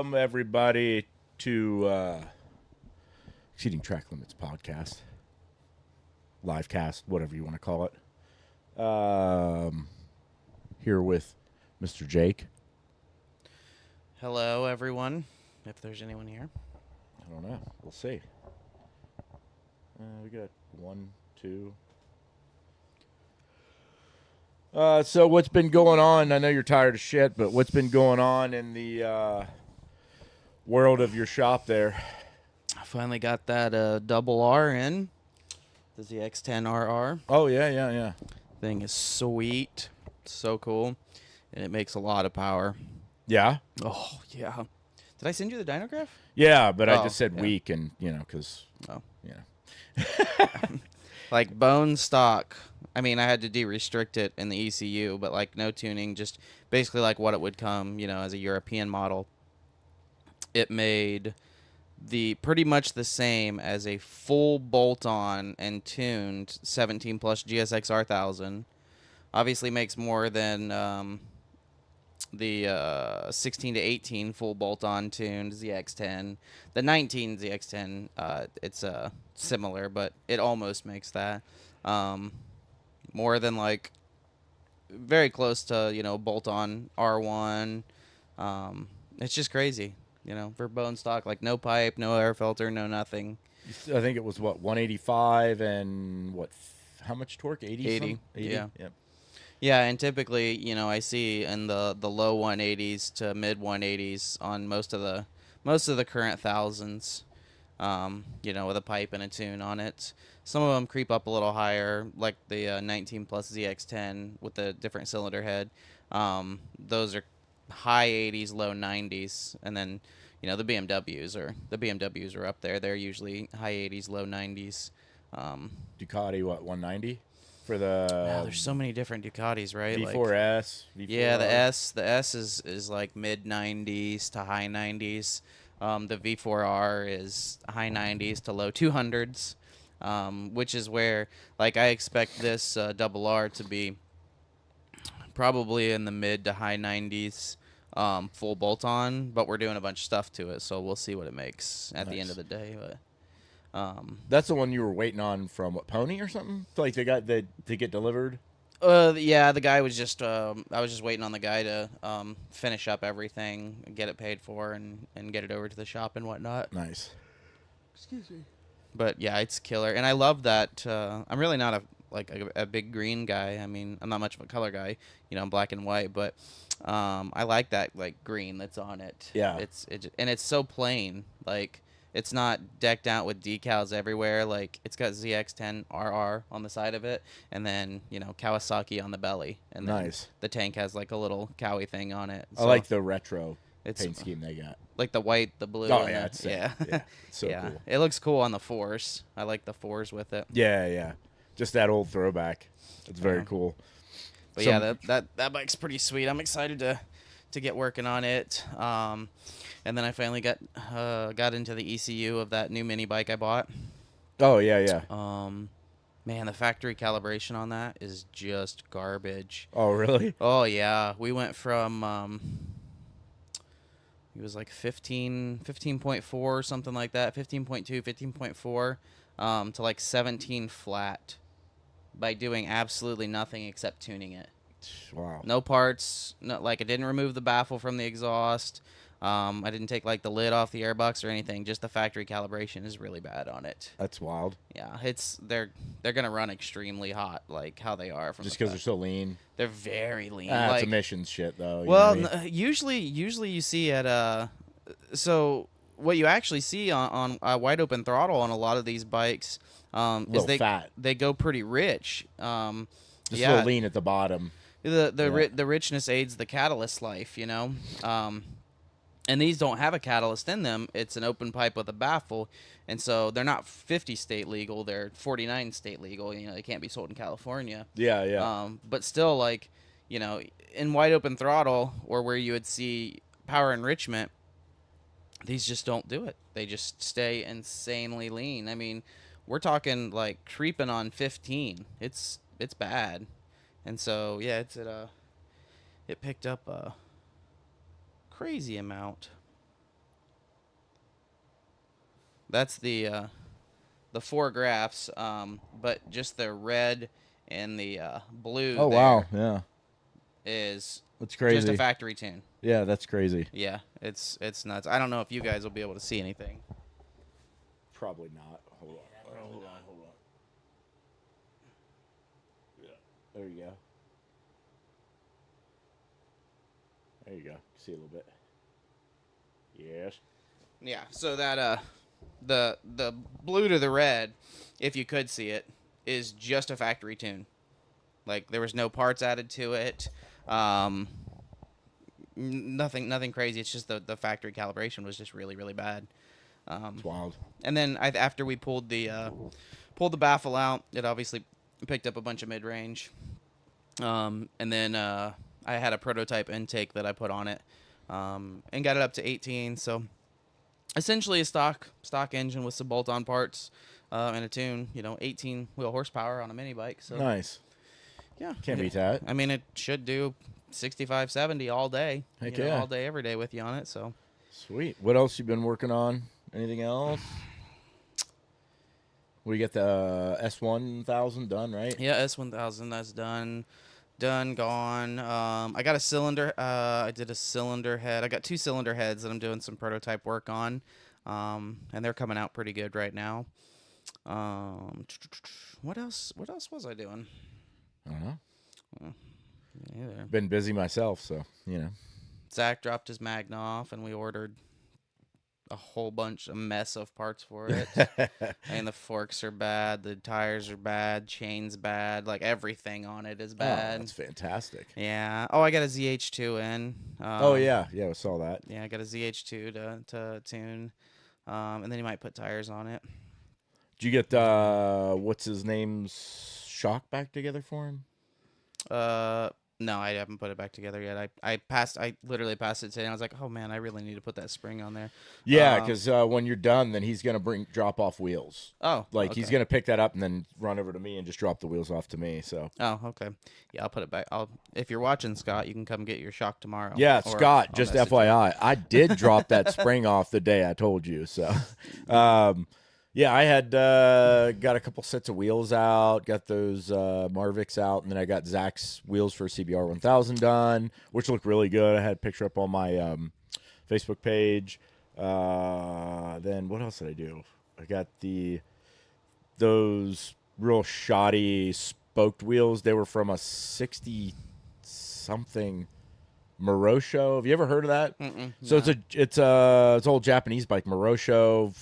Welcome, everybody, to Exceeding Track Limits podcast. Live cast, whatever you want to call it. Here with Mr. Jake. Hello, everyone, if there's anyone here. I don't know. We'll see. We got 1, 2. So what's been going on? I know you're tired of shit, but what's been going on in the world of your shop there? I finally got that double R in. The ZX10RR. Oh, yeah. Thing is sweet. So cool. And it makes a lot of power. Yeah? Oh, yeah. Did I send you the dynograph? Yeah, but I Oh, just said yeah. weak and, because, Oh. yeah. Like bone stock. I mean, I had to de-restrict it in the ECU, but like no tuning, just basically like what it would come, as a European model. It made the pretty much the same as a full bolt-on and tuned 17 plus GSX R1000. Obviously makes more than the 16 to 18 full bolt-on tuned ZX10. The 19 ZX10, it's similar, but it almost makes that. More than like very close to bolt-on R1. It's just crazy. For bone stock, like no pipe, no air filter, no nothing. I think it was, 185 and how much torque? 80? 80, 80? yeah. Yep. Yeah, and typically, I see in the low 180s to mid 180s on most of the current thousands, with a pipe and a tune on it. Some of them creep up a little higher, like the 19 plus ZX10 with the different cylinder head. Those are high 80s, low 90s, and then the BMWs are up there. They're usually high 80s, low 90s. Ducati, 190 for the There's so many different Ducatis, right? V4S. V4R. Yeah, the S is like mid 90s to high 90s. The V4R is high 90s to low 200s, which is where I expect this double R to be probably in the mid to high 90s. Full bolt-on, but we're doing a bunch of stuff to it, so we'll see what it makes at the end of the day. But that's the one you were waiting on from Pony or something? Like they got to get delivered? Yeah, the guy was just I was just waiting on the guy to finish up everything, get it paid for, and get it over to the shop and whatnot. Nice. Excuse me. But yeah, it's killer, and I love that. I'm really not a big green guy. I mean, I'm not much of a color guy. I'm black and white, but I like that green that's on it. Yeah. It's so plain. It's not decked out with decals everywhere. It's got ZX10RR on the side of it, and then Kawasaki on the belly, and then Nice. the tank has a little Cowie thing on it. I like the retro it's paint scheme they got. like the white, the blue. Oh and yeah, the, it's sick. yeah, Yeah, it's so yeah. cool. It looks cool on the fours. I like the fours with it. Yeah. Just that old throwback. It's very cool. But yeah, that bike's pretty sweet. I'm excited to get working on it. And then I finally got into the ECU of that new mini bike I bought. Oh yeah. Man, the factory calibration on that is just garbage. Oh really? Oh yeah, we went from it was like 15.4 something like that, 15.2, 15.4 to 17 flat by doing absolutely nothing except tuning it. Wow. No parts. No, I didn't remove the baffle from the exhaust. I didn't take the lid off the airbox or anything. Just the factory calibration is really bad on it. That's wild. Yeah, they're gonna run extremely hot, like how they are from Just because they're so lean. They're very lean. It's emissions shit though. Well, usually you see at so what you actually see on wide open throttle on a lot of these bikes is fat. They go pretty rich. Just a little lean at the bottom. The richness aids the catalyst life, and these don't have a catalyst in them. It's an open pipe with a baffle, and so they're not 50 state legal. They're 49 state legal. They can't be sold in California. Yeah. But still, in wide open throttle or where you would see power enrichment, these just don't do it. They just stay insanely lean. I mean, we're talking creeping on 15. It's bad. And so, yeah, it picked up a crazy amount. That's the 4 graphs, but just the red and the blue. Oh, there wow. Yeah. is That's just a crazy. factory tune. Yeah, that's crazy. Yeah, it's nuts. I don't know if you guys will be able to see anything. Probably not. Hold on. Hold on. Yeah. There you go. There you go. See a little bit. Yes. Yeah, so that the blue to the red, if you could see it, is just a factory tune. Like there was no parts added to it. Nothing crazy. It's just the factory calibration was just really really bad. It's wild. And then after we pulled the baffle out, it obviously picked up a bunch of mid range. And then I had a prototype intake that I put on it, and got it up to 18. So essentially a stock engine with some bolt-on parts and a tune. 18 wheel horsepower on a mini bike. So Nice. yeah, Can't beat that. I mean, it should do 65, 70 all day. Heck yeah. All day, every day with you on it. So Sweet. What else you been working on? Anything else? We get the S1000 done, right? yeah, S1000 that's done, gone. I got a cylinder. I did a cylinder head. I got 2 cylinder heads that I'm doing some prototype work on, and they're coming out pretty good right now. What else was I doing? I don't know. Either. Been busy myself, so Zach dropped his Magna off, and we ordered a mess of parts for it. I mean, the forks are bad, the tires are bad, chains bad, like everything on it is bad. Oh, that's fantastic. Yeah. Oh, I got a ZH2 in. Oh yeah, I saw that. Yeah, I got a ZH2 to tune, and then you might put tires on it. Did you get what's his name's shock back together for him? No, I haven't put it back together yet. I literally passed it today, and I was like, oh man, I really need to put that spring on there. Yeah, because when you're done, then he's gonna drop off wheels. Oh, Like he's okay. gonna pick that up and then run over to me and just drop the wheels off to me. So Oh, okay. Yeah, I'll put it back. If you're watching, Scott, you can come get your shock tomorrow. yeah, Or Scott. I'll Just message you. FYI, I did drop that spring off the day I told you. So, yeah, I had got a couple sets of wheels out, got those Marvics out, and then I got Zach's wheels for CBR 1000 done, which look really good. I had a picture up on my Facebook page. Then what else did I do? I got those real shoddy spoked wheels. They were from a 60 something Morosho. Have you ever heard of that? So no. it's an old Japanese bike, Morosho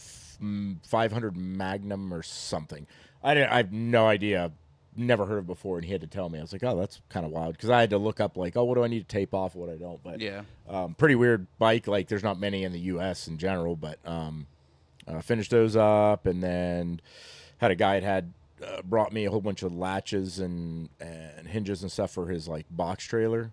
500 Magnum or something. I have no idea. Never heard of it before, and he had to tell me. I was like, oh, that's kind of wild, because I had to look up like, oh, what do I need to tape off, what I don't. But Yeah. pretty weird bike. Like there's not many in the U.S. in general, but finished those up, and then had a guy that had brought me a whole bunch of latches and hinges and stuff for his like box trailer.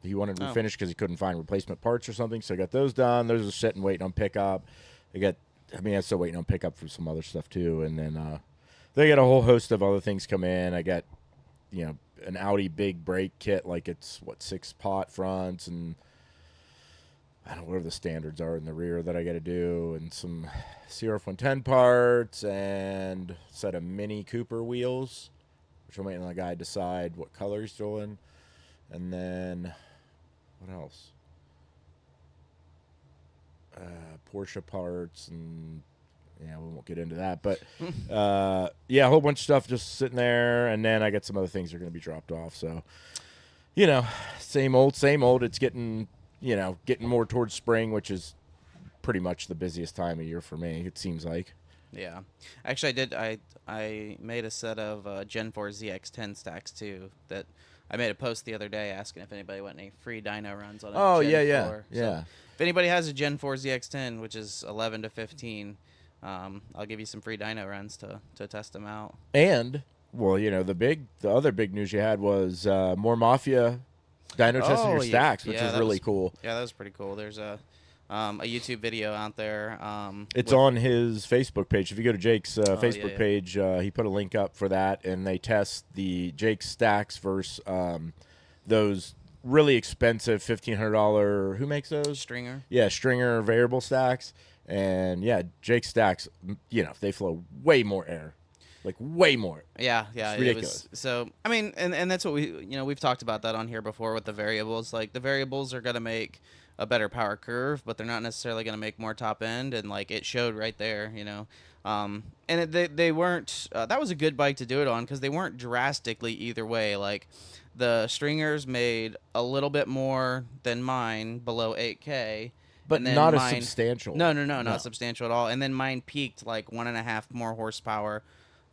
He wanted to refinish because he couldn't find replacement parts or something. So I got those done. Those are sitting waiting on pickup. I'm still waiting on pickup for some other stuff too. And then they got a whole host of other things come in. I got, an Audi big brake kit, like it's 6-pot fronts, and I don't know where the standards are in the rear that I got to do, and some CR110 parts, and a set of Mini Cooper wheels, which I'm waiting on the guy to decide what color he's throwing. And then what else? Porsche parts, and we won't get into that, but a whole bunch of stuff just sitting there, and then I got some other things that are going to be dropped off. So, same old. It's getting more towards spring, which is pretty much the busiest time of year for me, it seems like. Yeah. Actually, I made a set of Gen 4 ZX10 stacks too. That I made a post the other day asking if anybody want any free dyno runs on a Oh, Gen yeah. 4. Yeah. So if anybody has a Gen 4 ZX10, which is 11 to 15, I'll give you some free dyno runs to test them out. And the other big news you had was more Mafia dyno testing your stacks, which is really cool. Yeah, that was pretty cool. There's a YouTube video out there. It's on his Facebook page. If you go to Jake's Facebook yeah. page, he put a link up for that, and they test the Jake's stacks versus those really expensive $1,500. Who makes those? Stringer. Yeah, Stringer variable stacks. And yeah, Jake Stacks, they flow way more air, like way more. Yeah, It's it ridiculous. was so. I mean, and that's what we've talked about that on here before with the variables. Like the variables are gonna make a better power curve, but they're not necessarily gonna make more top end, and like it showed right there. And they weren't. That was a good bike to do it on because they weren't drastically either way. Like the Stringers made a little bit more than mine below 8K. But And then not as mine, substantial. no, No. not substantial at all. And then mine peaked like 1.5 more horsepower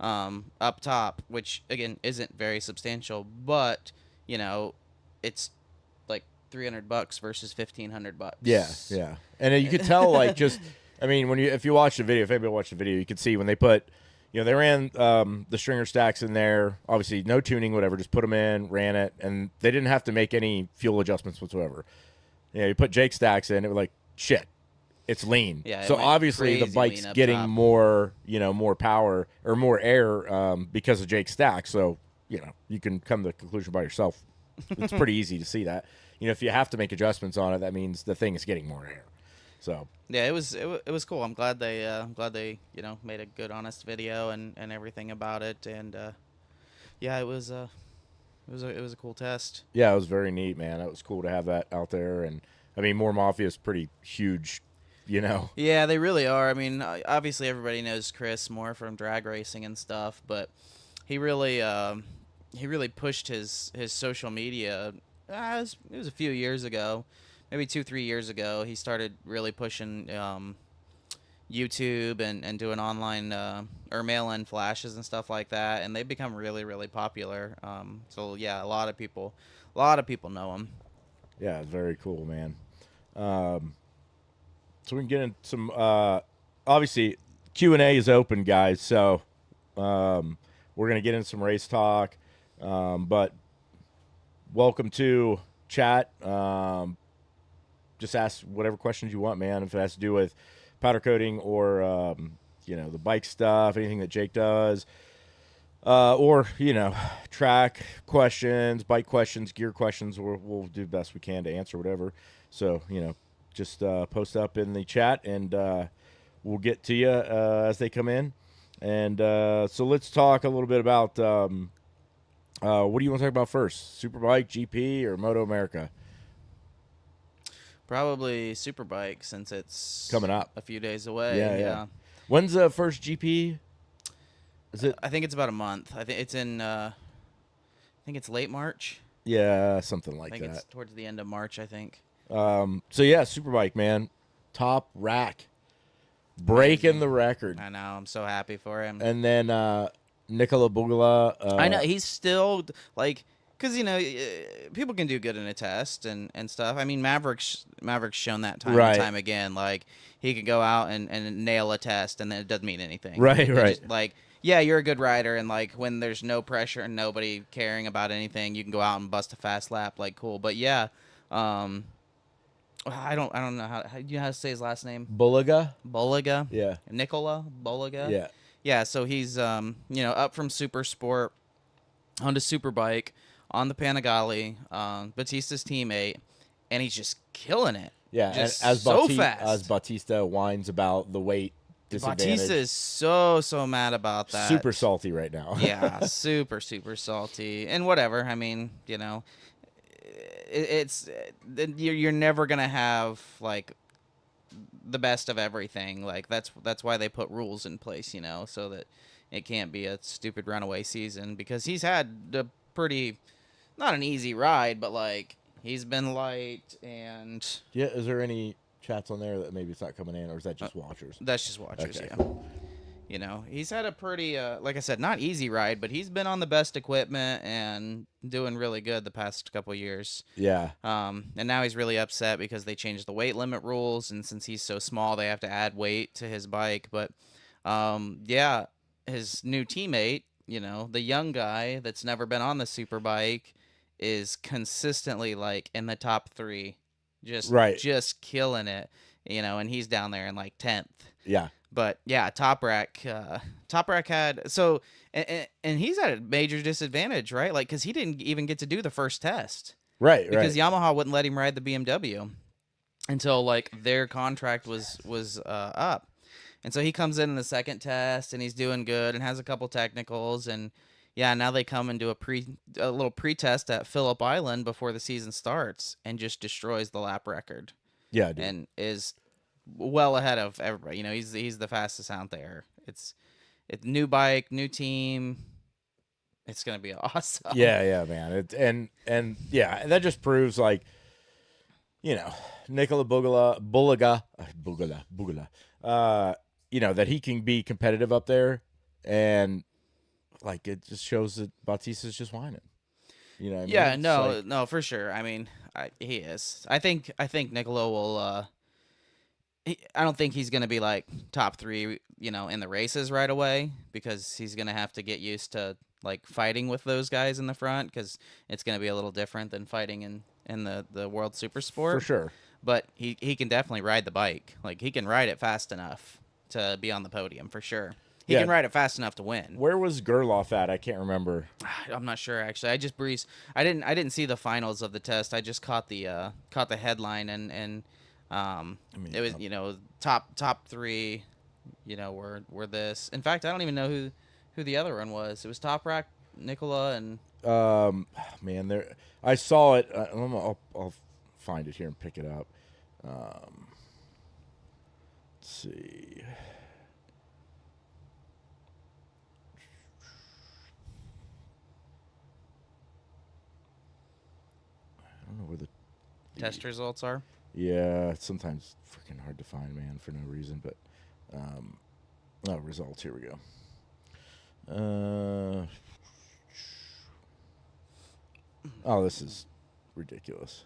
up top, which again isn't very substantial, but it's like $300 versus $1,500. Yeah. And you could tell, like, just, I mean, if you watch the video, if anybody watched the video, you could see when they put, they ran the Stringer Stacks in there, obviously no tuning, whatever, just put them in, ran it, and they didn't have to make any fuel adjustments whatsoever. You put Jake Stacks in, it was like, shit, it's lean. Yeah, so obviously the bike's getting more, more power or more air because of Jake Stacks. So, you can come to the conclusion by yourself. It's pretty easy to see that. If you have to make adjustments on it, that means the thing is getting more air. So yeah, it was cool. I'm glad they made a good honest video and everything about it. And yeah, it was a cool test. Yeah, it was very neat, man. It was cool to have that out there. And I mean, More Mafia is pretty huge, Yeah, they really are. I mean, obviously everybody knows Chris Moore from drag racing and stuff, but he really pushed his social media. It was a few years ago, maybe 2-3 years ago. He started really pushing YouTube and doing online or mail-in flashes and stuff like that, and they've become really, really popular. So yeah, a lot of people know him. Yeah, it's very cool, man. So we can get into some. Obviously, Q&A is open, guys. So we're gonna get into some race talk, but welcome to chat. Just ask whatever questions you want, man. If it has to do with powder coating or the bike stuff, anything that Jake does, or track questions, bike questions, gear questions, we'll do the best we can to answer whatever. So just post up in the chat, and we'll get to you as they come in. And so let's talk a little bit about what do you want to talk about first? Superbike, GP, or Moto America? Probably Superbike, since it's coming up a few days away. Yeah. When's the first GP? Is it? I think it's about a month. I think it's in. I think it's late March. Yeah, something like that. I think it's towards the end of March, I think. So yeah, Superbike, man, top rack, breaking the record. I know. I'm so happy for him. And then Nicola Bugala. I know he's still like, because people can do good in a test and stuff. I mean, Maverick's shown that time and time again. Like he can go out and nail a test, and then it doesn't mean anything. Right. Just, like, yeah, you're a good rider, and like when there's no pressure and nobody caring about anything, you can go out and bust a fast lap. Like, cool. But yeah, I don't know how you know how to say his last name. Bulaga. Yeah. Nicola Bulaga. Yeah. Yeah. So he's up from Super Sport onto Superbike on the Panigale, Batista's teammate, and he's just killing it. Yeah. Just and fast. As Batista whines about the weight disadvantage. Batista is so mad about that. Super salty right now. Yeah, super salty, and whatever. I mean, you're never gonna have like the best of everything. Like that's why they put rules in place, so that it can't be a stupid runaway season, because he's had a pretty, not an easy ride, but like he's been light. And yeah, is there any chats on there that maybe it's not coming in, or is that just watchers? That's just watchers. Okay. Yeah. He's had a pretty, like I said, not easy ride, but he's been on the best equipment and doing really good the past couple years. Yeah. And now he's really upset because they changed the weight limit rules, and since he's so small, they have to add weight to his bike. But, yeah, his new teammate, the young guy that's never been on the Superbike, is consistently like in the top 3, just killing it, and he's down there in like 10th. Yeah. But yeah, Top Rack had and he's at a major disadvantage, right? Like, because he didn't even get to do the first test, right? Because Yamaha wouldn't let him ride the BMW. until like their contract was up. And so he comes in the second test and he's doing good and has a couple technicals, and yeah, now they come and do a little pre-test at Phillip Island before the season starts and just destroys the lap record Yeah, dude. and is well ahead of everybody. You know, he's the fastest out there. It's new bike, new team. It's gonna be awesome. Yeah, man. And yeah, that just proves like, you know, Nikola Bugala, you know, that he can be competitive up there, and like it just shows that Bautista's just whining. You know what I mean? Yeah, It's no, like- no, for sure. I mean, he is. I think Niccolo will. I don't think he's gonna be like top 3, you know, in the races right away, because he's gonna have to get used to like fighting with those guys in the front, because it's gonna be a little different than fighting in the World Super Sport. for sure. But he can definitely ride the bike. Like, he can ride it fast enough to be on the podium for sure. He Yeah. can ride it fast enough to win. Where was Gerloff at? I can't remember. I'm not sure actually. I just breezed. I didn't see the finals of the test. I just caught the headline, and mean, it was, you know, top 3, you know, were this. In fact, I don't even know who the other one was. It was Toprak, Nicola, and Man, there. I saw it. I'll find it here and pick it up. Let's see. I don't know where the test results are. Yeah, it's sometimes freaking hard to find, man, for no reason. But results. Here we go. Oh, this is ridiculous.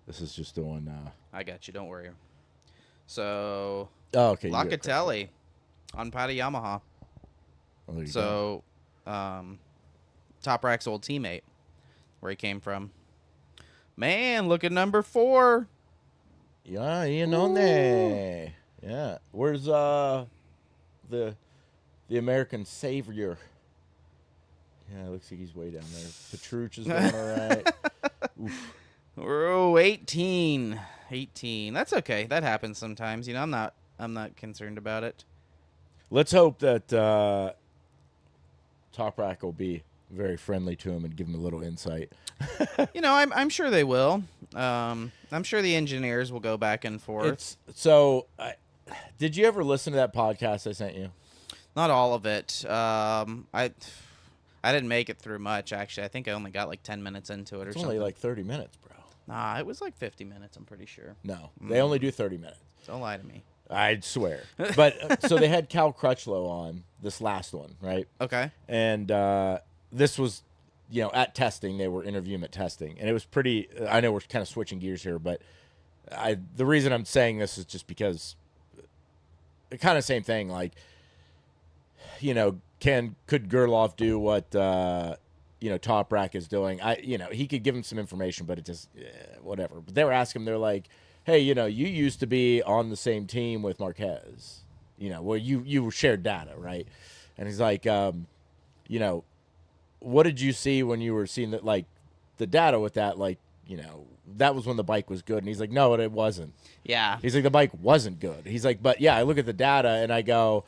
This is just doing. I got you. Don't worry. So Oh, okay. you got it. Locatelli on Pata Yamaha. Oh, there you go. So, Toprak's old teammate, where he came from. Man, look at number 4. Yeah, Ian One. Yeah. Where's the American savior? Yeah, it looks like he's way down there. Petruch is doing all right. Oof. Oh, 18. 18. That's okay. That happens sometimes. You know, I'm not concerned about it. Let's hope that Toprak will be very friendly to him and give him a little insight. You know, I'm sure they will. I'm sure the engineers will go back and forth. Did you ever listen to that podcast I sent you? Not all of it. I didn't make it through much, actually. I think I only got like 10 minutes into it or It's something. only like 30 minutes, bro. Nah, it was like 50 minutes, I'm pretty sure. No, they only do 30 minutes. Don't lie to me. I'd swear. But so they had Cal Crutchlow on this last one, right? Okay. And this was, you know, at testing. They were interviewing at testing, and it was pretty. I know we're kind of switching gears here, but the reason I'm saying this is just because, kind of same thing. Like, you know, could Gerloff do what you know, Toprak is doing? He could give him some information, but it just whatever. But they were asking him, they're like, hey, you know, you used to be on the same team with Marquez, you know, where you shared data, right? And he's like, you know, what did you see when you were seeing that, like, the data with that, like, you know, that was when the bike was good. And he's like, no, it wasn't. Yeah. He's like, the bike wasn't good. He's like, but yeah, I look at the data and I go,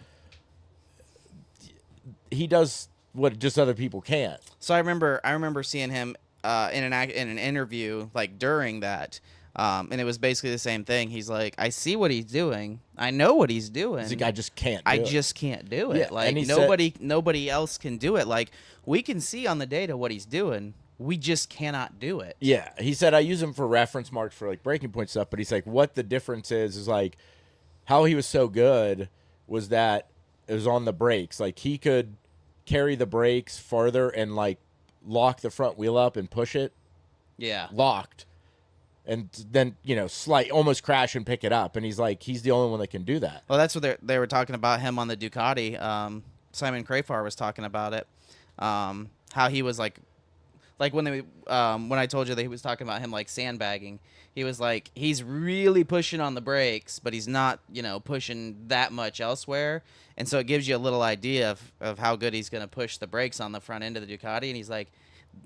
he does what just other people can't. So I remember seeing him in an interview, like, during that. And it was basically the same thing. He's like, I see what he's doing. I know what he's doing. He's like, I just can't do I it. just can't do it. Yeah, Like, and he nobody else can do it. Like, we can see on the data what he's doing. We just cannot do it. Yeah, he said I use him for reference marks for like breaking point stuff, but he's like, what the difference is like how he was so good was that it was on the brakes. Like, he could carry the brakes farther and like lock the front wheel up and push it Yeah. locked, and then, you know, almost crash and pick it up. And he's like, he's the only one that can do that. Well, that's what they were talking about him on the Ducati. Simon Crafar was talking about it. How he was like when I told you that he was talking about him like sandbagging, he was like, he's really pushing on the brakes, but he's not, you know, pushing that much elsewhere. And so it gives you a little idea of how good he's going to push the brakes on the front end of the Ducati. And he's like,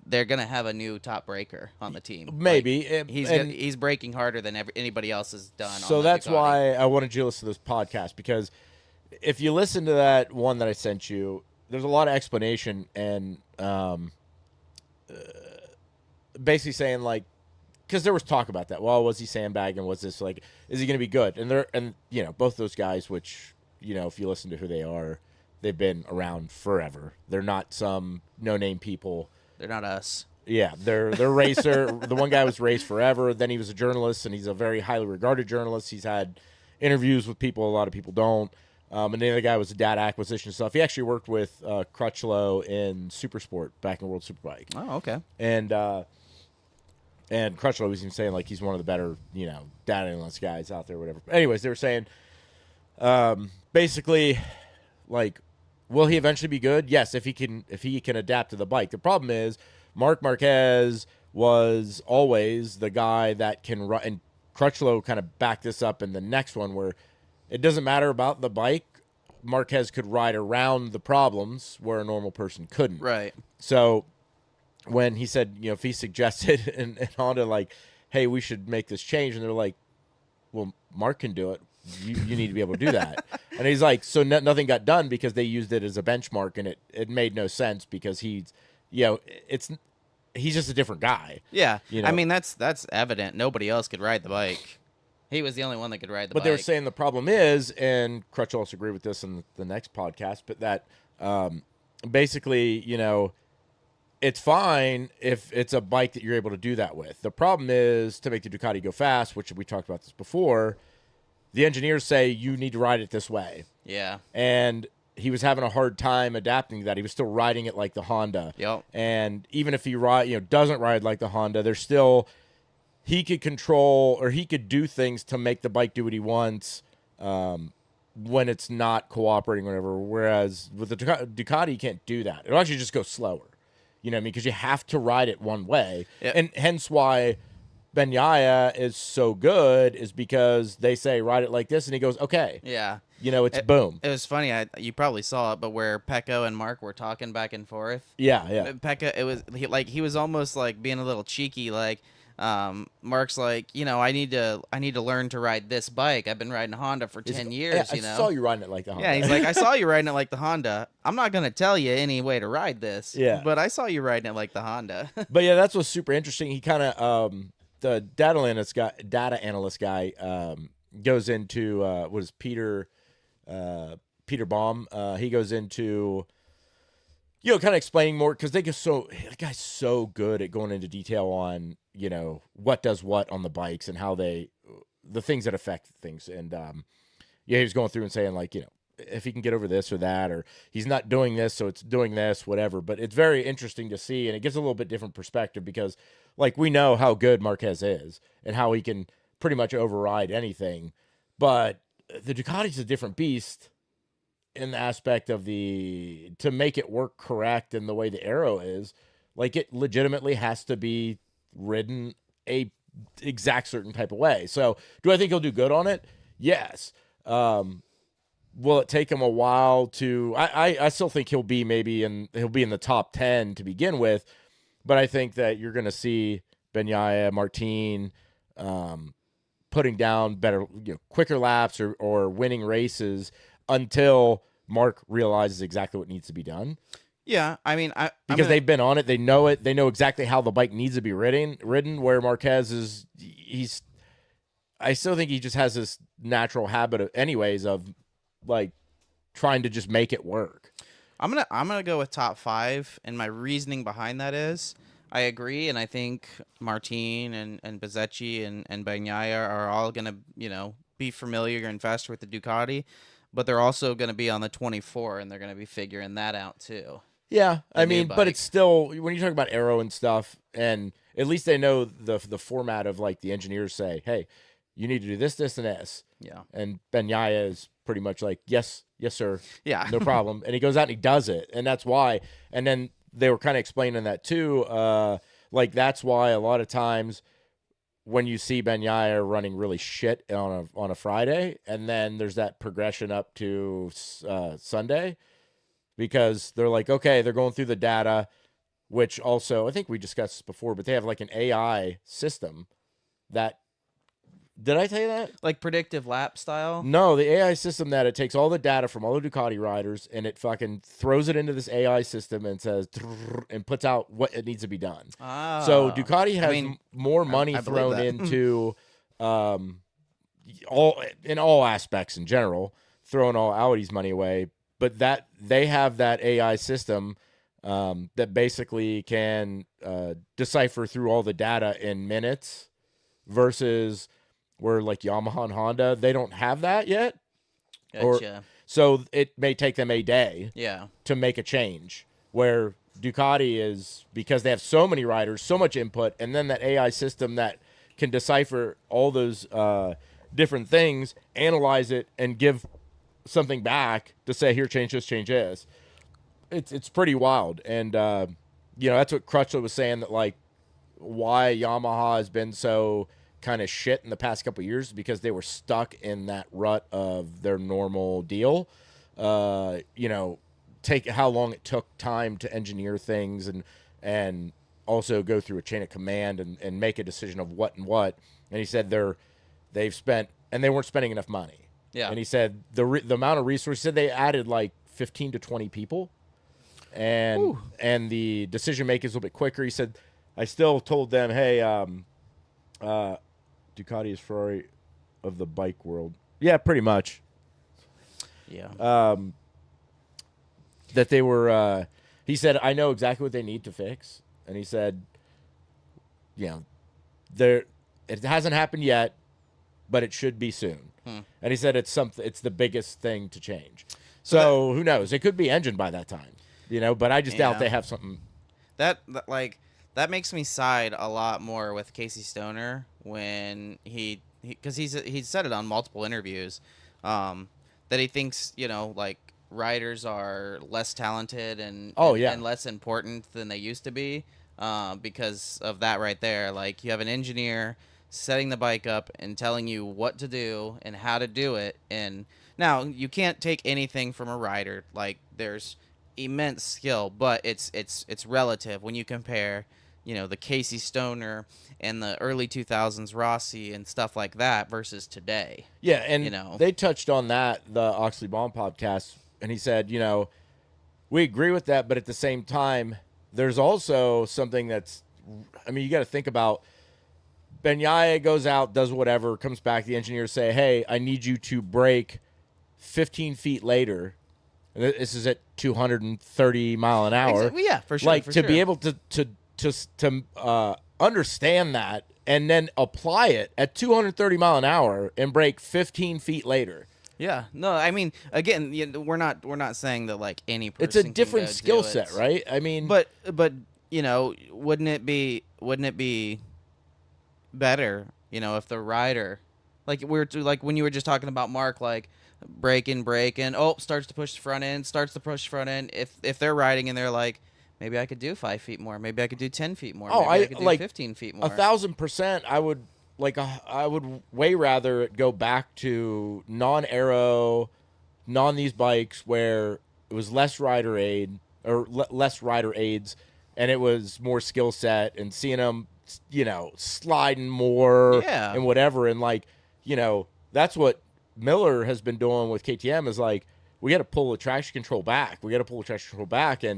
they're gonna have a new top breaker on the team. Maybe. Like, he's breaking harder than anybody else has done. So on the that's Ducati. why I wanted you to listen to this podcast, because if you listen to that one that I sent you, there's a lot of explanation and basically saying like, because there was talk about that. Well, was he sandbagging? Was this like, is he going to be good? And both those guys, which if you listen to who they are, they've been around forever. They're not some no-name people. They're not us. Yeah, they're racer. The one guy was raced forever. Then he was a journalist, and he's a very highly regarded journalist. He's had interviews with people a lot of people don't. And the other guy was a data acquisition stuff. He actually worked with Crutchlow in Supersport back in World Superbike. Oh, okay. And Crutchlow was even saying like he's one of the better data analyst guys out there, whatever. Anyways, they were saying basically like, will he eventually be good? Yes, if he can adapt to the bike. The problem is Marc Marquez was always the guy that can run, and Crutchlow kind of backed this up in the next one where it doesn't matter about the bike. Marquez could ride around the problems where a normal person couldn't. Right. So when he said, if he suggested and Honda like, hey, we should make this change, and they're like, well, Mark can do it. You need to be able to do that. And he's like, so nothing got done because they used it as a benchmark, and it made no sense because he's just a different guy. Yeah. I mean, that's evident. Nobody else could ride the bike. He was the only one that could ride the bike. But they were saying the problem is, and Crutch also agreed with this in the next podcast, but that basically, it's fine if it's a bike that you're able to do that with. The problem is to make the Ducati go fast, which we talked about this before, the engineers say you need to ride it this way. Yeah. And he was having a hard time adapting to that. He was still riding it like the Honda. Yep. And even if he doesn't ride like the Honda, there's still, he could control or he could do things to make the bike do what he wants when it's not cooperating or whatever. Whereas with the Ducati, you can't do that. It'll actually just go slower. You know what I mean? Because you have to ride it one way. Yep. And hence why Bagnaia is so good is because they say ride it like this, and he goes, okay. Yeah. It's boom. It was funny. You probably saw it, but where Pecco and Mark were talking back and forth. Yeah. Pecco, he was almost like being a little cheeky. Like, Mark's like, I need to learn to ride this bike. I've been riding a Honda for 10 years. I saw you riding it like the Honda. Yeah, he's like, I saw you riding it like the Honda. I'm not gonna tell you any way to ride this. Yeah. But I saw you riding it like the Honda. But yeah, that's what's super interesting. He kind of the data analyst guy goes into what is Peter Baum. He goes into kind of explaining more because that guy's so good at going into detail on what does what on the bikes and how the things that affect things. And he was going through and saying like if he can get over this or that, or he's not doing this, so it's doing this, whatever. But it's very interesting to see, and it gives a little bit different perspective because, like, we know how good Marquez is and how he can pretty much override anything. But the Ducati's a different beast in the aspect of to make it work correct and the way the aero is. Like, it legitimately has to be ridden a exact certain type of way. So, do I think he'll do good on it? Yes. Will it take him a while to? I still think he'll be in the top 10 to begin with, but I think that you're going to see Bagnaia, Martin, putting down better, quicker laps or winning races until Mark realizes exactly what needs to be done. Yeah, I mean, because they've been on it, they know it, they know exactly how the bike needs to be ridden. Where Marquez I still think he just has this natural habit of like trying to just make it work. I'm gonna go with top 5, and my reasoning behind that is I agree, and I think Martin and Bezzecchi and Bagnaia are all gonna be familiar and faster with the Ducati, but they're also gonna be on the 24, and they're gonna be figuring that out too. Yeah, I mean, but it's still, when you talk about aero and stuff, and at least they know the format of, like, the engineers say, hey, you need to do this, this, and this. Yeah. And Bagnaia is pretty much like, yes, sir. Yeah. No problem. And he goes out and he does it. And that's why. And then they were kind of explaining that too. Like, that's why a lot of times when you see Bagnaia running really shit on a Friday, and then there's that progression up to Sunday, because they're like, okay, they're going through the data. which also I think we discussed this before, but they have like an AI system that. Did I tell you that? Like predictive lap style? No, the AI system that it takes all the data from all the Ducati riders and it fucking throws it into this AI system and says and puts out what it needs to be done. Ah. So Ducati has more money I believe thrown that. into all aspects in general, throwing all Audi's money away. But that they have that AI system that basically can decipher through all the data in minutes versus where like Yamaha and Honda, they don't have that yet. Gotcha. So it may take them a day Yeah. to make a change, where Ducati is, because they have so many riders, so much input, and then that AI system that can decipher all those different things, analyze it, and give something back to say, here, change this, change this. It's pretty wild. And, that's what Crutchlow was saying, that, like, why Yamaha has been so kind of shit in the past couple of years, because they were stuck in that rut of their normal deal. Take how long it took time to engineer things and also go through a chain of command and make a decision of what and what. And he said they've spent, and they weren't spending enough money. Yeah. And he said the amount of resources, he said they added like 15 to 20 people, and the decision making is a little bit quicker. He said, I still told them, hey, Ducati is Ferrari of the bike world. Yeah, pretty much. Yeah. That they were, he said, I know exactly what they need to fix. And he said, it hasn't happened yet, but it should be soon. And he said it's the biggest thing to change. So who knows? It could be engine by that time, but I just doubt they have something. That makes me side a lot more with Casey Stoner when because he said it on multiple interviews, that he thinks, like, riders are less talented and less important than they used to be, because of that right there. Like, you have an engineer setting the bike up and telling you what to do and how to do it. And now you can't take anything from a rider. Like, there's immense skill, but it's relative when you compare, the Casey Stoner and the early 2000s Rossi and stuff like that versus today. Yeah, and they touched on that, the Oxley Bond podcast, and he said, we agree with that, but at the same time, there's also something that's, you got to think about. Bagnaia goes out, does whatever, comes back, the engineers say, hey, I need you to brake 15 feet later. And this is at 230 mile an hour. Yeah, for sure. Like, be able to understand that and then apply it at 230 mile an hour and brake 15 feet later. Yeah, no, again, we're not saying that, like, any person. It's a different skill set, right? but wouldn't it be better, if the rider, like when you were just talking about Mark, like, braking, starts to push the front end, if they're riding and they're like, maybe I could do 5 feet more, maybe I could do 10 feet more, maybe I could do 15 feet more. 1,000%. I would way rather it go back to non-aero, these bikes where it was less rider aid or less rider aids, and it was more skill set, and seeing them, sliding more and whatever. And that's what Miller has been doing with KTM, is like, we got to pull the traction control back. And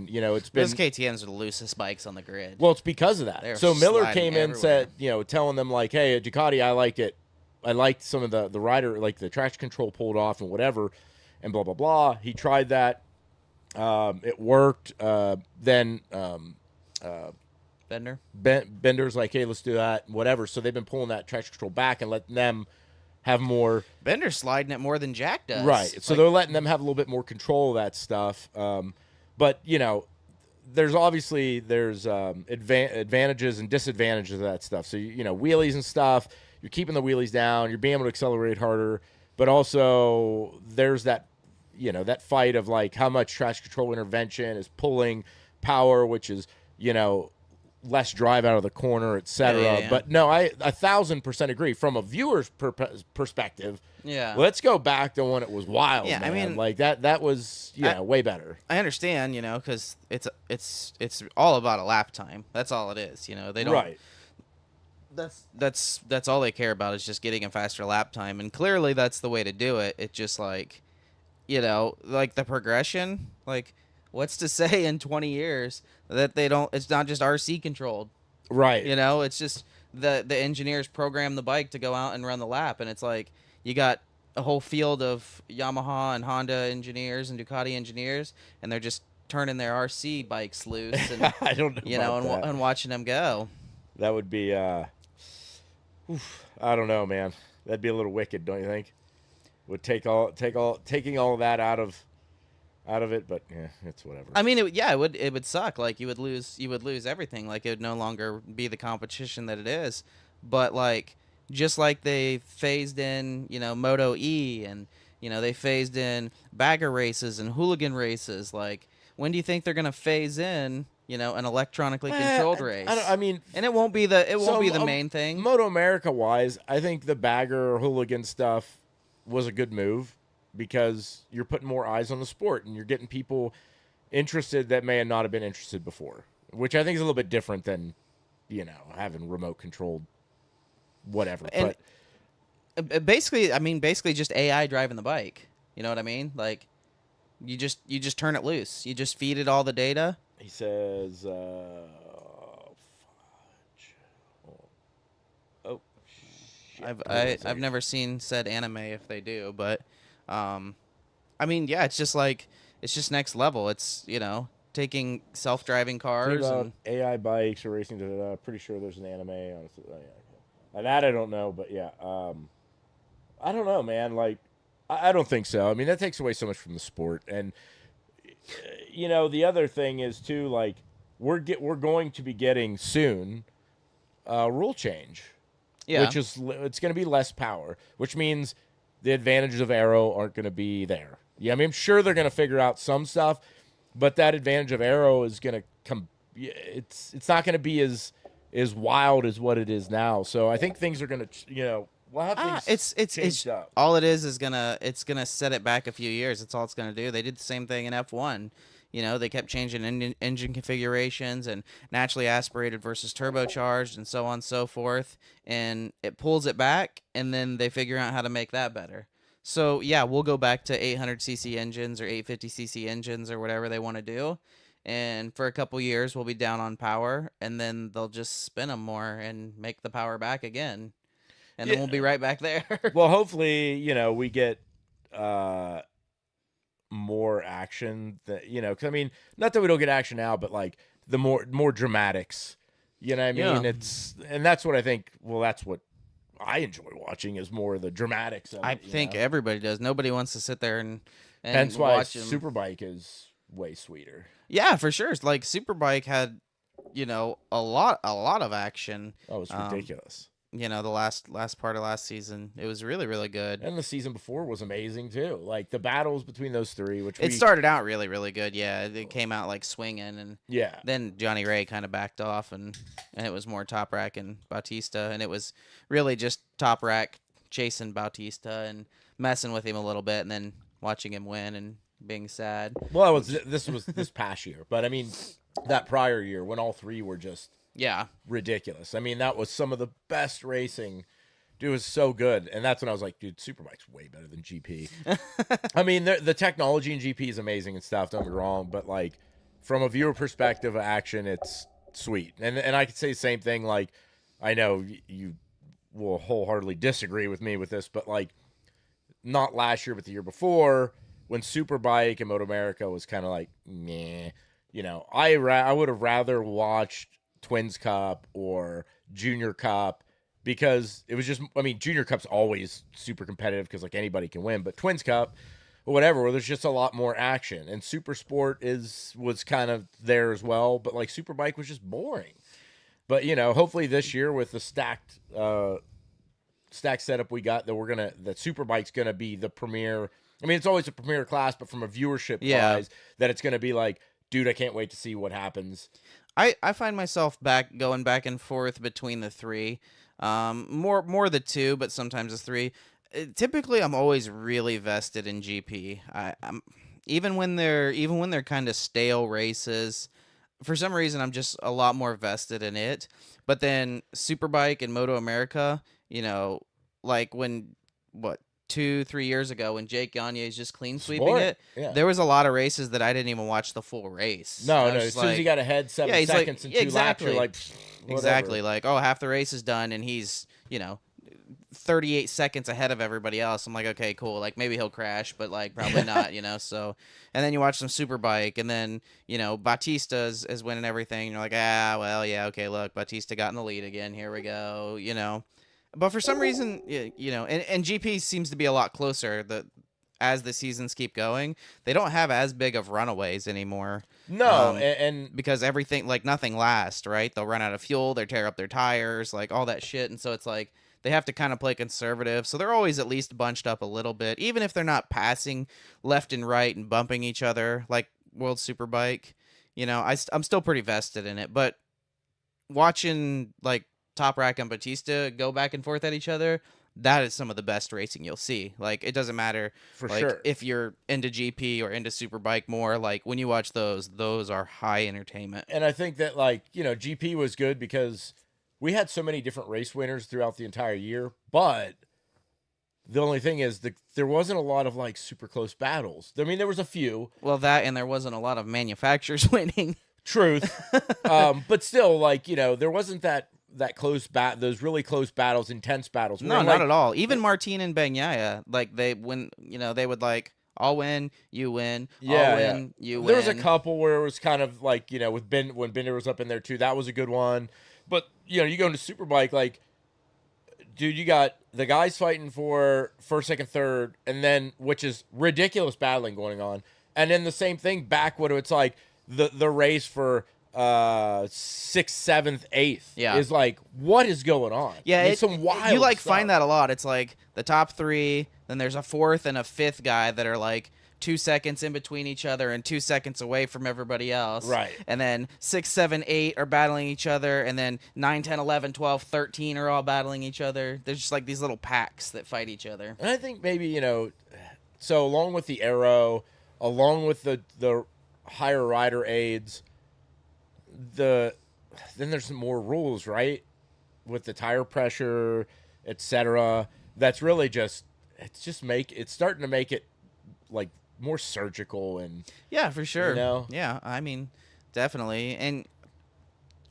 it's been, those KTMs are the loosest bikes on the grid. Well, it's because of that. They're so Miller came in, everywhere. said, telling them, like, hey, at Ducati, I like it. I liked some of the rider, like the traction control pulled off and whatever, and blah, blah, blah. He tried that. It worked. Then Bender's like, hey, let's do that, whatever. So they've been pulling that traction control back and letting them have more. Bender's sliding it more than Jack does. Right. So they're letting them have a little bit more control of that stuff. But, there's advantages and disadvantages of that stuff. So, wheelies and stuff, you're keeping the wheelies down, you're being able to accelerate harder, but also there's that, that fight of, like, how much traction control intervention is pulling power, which is, less drive out of the corner, etc. Yeah. But no, I 1,000% agree. From a viewer's perspective, Yeah. let's go back to when it was wild. Yeah, I man. mean, like that was way better. I understand, because it's all about a lap time. That's all it is. They don't. Right. That's all they care about is just getting a faster lap time, and clearly that's the way to do it. It just like, like the progression. Like, what's to say in 20 years that they don't? It's not just RC controlled. Right. It's just the engineers program the bike to go out and run the lap, and it's like you got a whole field of Yamaha and Honda engineers and Ducati engineers, and they're just turning their RC bikes loose, and I don't know. and watching them go. That would be. I don't know, man. That'd be a little wicked, don't you think? Would taking all that out of it, but yeah, it's whatever. I mean, it would suck. Like you would lose everything. Like it would no longer be the competition that it is. But like, just like they phased in, Moto E, and they phased in bagger races and hooligan races. Like, when do you think they're gonna phase in, an electronically controlled race? I mean, and it won't be the main thing. Moto America wise, I think the bagger or hooligan stuff was a good move because you're putting more eyes on the sport and you're getting people interested that may not have been interested before, which I think is a little bit different than, having remote controlled whatever. And basically just AI driving the bike. You know what I mean? Like, you just turn it loose. You just feed it all the data. He says, shit. I've never seen said anime if they do, but it's just next level. It's taking self-driving cars and AI bikes or racing. Pretty sure there's an anime on it. And that I don't know, but yeah, I don't know, man. Like, I don't think so. I mean, that takes away so much from the sport, and the other thing is too, like, we're going to be getting soon rule change, which is it's going to be less power, which means the advantages of aero aren't going to be there. Yeah, I mean, I'm sure they're going to figure out some stuff, but that advantage of aero is going to come. It's not going to be as wild as what it is now. So I think things are going to, we'll have things changed up. All it is gonna set it back a few years. That's all it's gonna do. They did the same thing in F1. They kept changing engine configurations and naturally aspirated versus turbocharged and so on and so forth, and it pulls it back, and then they figure out how to make that better. So yeah, we'll go back to 800cc engines or 850cc engines or whatever they want to do, and for a couple years we'll be down on power, and then they'll just spin them more and make the power back again. And then we'll be right back there. Well, hopefully, we get more action. Because I mean, not that we don't get action now, but like the more dramatics. You know what I mean? Yeah. And that's what I think. Well, that's what I enjoy watching is more of the dramatics of I it, think everybody does. Nobody wants to sit there and hence why watch them. Superbike is way sweeter. Yeah, for sure. It's like Superbike had, a lot of action. Oh, it's ridiculous. The last part of last season, it was really, really good. And the season before was amazing too. Like the battles between those three, which it started out really, really good. Yeah, it came out like swinging, and then Johnny Ray kind of backed off, and it was more Top Rack and Bautista, and it was really just Top Rack chasing Bautista and messing with him a little bit, and then watching him win and being sad. Well, this was this past year, but I mean that prior year when all three were just. Yeah. Ridiculous. I mean, that was some of the best racing. Dude, it was so good. And that's when I was like, dude, Superbike's way better than GP. I mean, the technology in GP is amazing and stuff, don't get me wrong. But, like, from a viewer perspective of action, it's sweet. And I could say the same thing. Like, I know you will wholeheartedly disagree with me with this, but, like, not last year, but the year before, when Superbike and Moto America was kind of like, meh. I would have rather watched Twins Cup or Junior Cup because it was just, I mean, Junior Cup's always super competitive because like anybody can win, but Twins Cup or whatever, where there's just a lot more action, and Super Sport was kind of there as well, but like Superbike was just boring. But hopefully this year with the stacked setup we got, that Superbike's gonna be the premier. I mean, it's always a premier class, but from a viewership wise, that it's gonna be like, dude, I can't wait to see what happens. I find myself going back and forth between the three. More the two, but sometimes the three. Typically, I'm always really vested in GP. I'm even when they're kind of stale races. For some reason, I'm just a lot more vested in it. But then Superbike and Moto America, like when what 2-3 years ago when Jake Gagne is just clean sweeping Sport. it, Yeah. there was a lot of races that I didn't even watch the full race. No, I was no. just As soon as he like- got ahead 7 Yeah, he's like- seconds and yeah, 2 laps, you're exactly. like, "Pfft, whatever." Exactly. Like, oh, half the race is done, and he's 38 seconds ahead of everybody else. I'm like, okay, cool. Like maybe he'll crash, but like probably not. So, and then you watch some Superbike, and then Bautista is winning everything. And you're like, well, yeah, okay. Look, Bautista got in the lead again. Here we go. But for some reason, and GP seems to be a lot closer. As the seasons keep going, they don't have as big of runaways anymore. No, Um, and Because everything, like nothing lasts, right? They'll run out of fuel, they tear up their tires, like all that shit. And so it's like they have to kind of play conservative. So they're always at least bunched up a little bit, even if they're not passing left and right and bumping each other like World Superbike. I'm still pretty vested in it. But watching like Top Rack and Batista go back and forth at each other, that is some of the best racing you'll see. Like it doesn't matter for like sure. if you're into GP or into Superbike more, like when you watch those are high entertainment. And I think that GP was good because we had so many different race winners throughout the entire year, but the only thing is there wasn't a lot of like super close battles. I mean, there was a few. Well, that and there wasn't a lot of manufacturers winning. Truth. But still, there wasn't that those really close battles, intense battles. No, not at all. Even Martin and Bagnaia, like they would like, I'll win, you win, Yeah, I'll win, you win. There was a couple where it was kind of like, with Ben, when Bender was up in there too, that was a good one. But, you go into Superbike, like, dude, you got the guys fighting for first, second, third, and then, which is ridiculous battling going on. And then the same thing back when it's like the race for 6th, 7th, 8th. Yeah. Is like, what is going on? Yeah, It's some wild you like stuff. find that a lot. It's like the top three, then there's a fourth and a fifth guy that are like 2 seconds in between each other and 2 seconds away from everybody else. Right. And then 6, 7, 8 are battling each other, and then 9, 10, 11, 12, 13 are all battling each other. There's just like these little packs that fight each other. And I think maybe, so along with the Aero, along with the higher rider aids, then there's some more rules, right? With the tire pressure, etc. That's really it's starting to make it like more surgical and Yeah, for sure. You know? Yeah, I mean, definitely. And